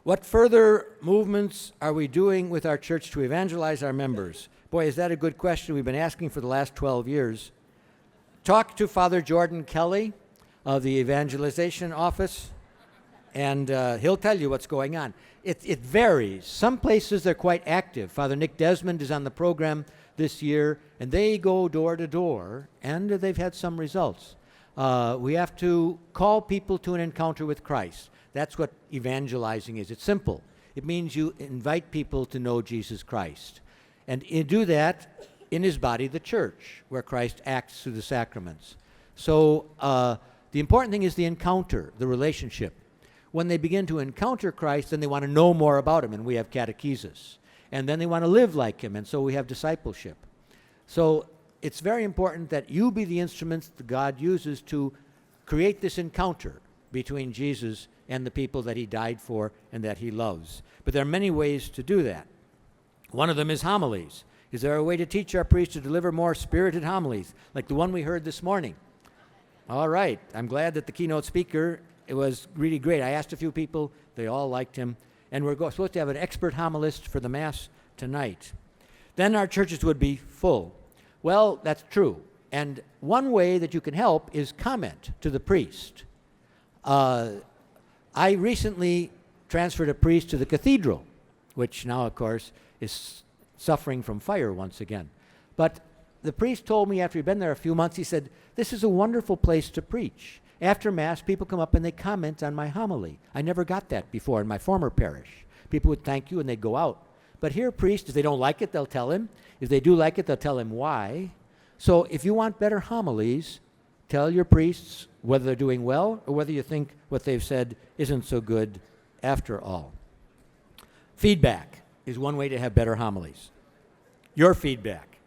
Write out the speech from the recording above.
What further movements are we doing with our church to evangelize our members? Boy, is that a good question we've been asking for the last 12 years. Talk to Father Jordan Kelly of the Evangelization office, and he'll tell you what's going on. It varies. Some places they're quite active. Father Nick Desmond is on the program this year, and they go door to door, and they've had some results. We have to call people to an encounter with Christ. That's what evangelizing is. It's simple. It means you invite people to know Jesus Christ. And you do that in his body, the church, where Christ acts through the sacraments. So the important thing is the encounter, the relationship. When they begin to encounter Christ, then they want to know more about him, and we have catechesis. And then they want to live like him, and so we have discipleship. So it's very important that you be the instruments that God uses to create this encounter between Jesus and the people that he died for and that he loves. But there are many ways to do that. One of them is homilies. Is there a way to teach our priests to deliver more spirited homilies, like the one we heard this morning? All right. I'm glad that the keynote speaker, it was really great. I asked a few people. They all liked him. And we're supposed to have an expert homilist for the Mass tonight. Then our churches would be full. Well, that's true. And one way that you can help is comment to the priest. I recently transferred a priest to the cathedral, which now, of course, is suffering from fire once again. But the priest told me after he'd been there a few months, he said, this is a wonderful place to preach. After Mass, people come up and they comment on my homily. I never got that before in my former parish. People would thank you and they'd go out. But here, priests, if they don't like it, they'll tell him. If they do like it, they'll tell him why. So if you want better homilies, tell your priests whether they're doing well or whether you think what they've said isn't so good after all. Feedback is one way to have better homilies. Your feedback.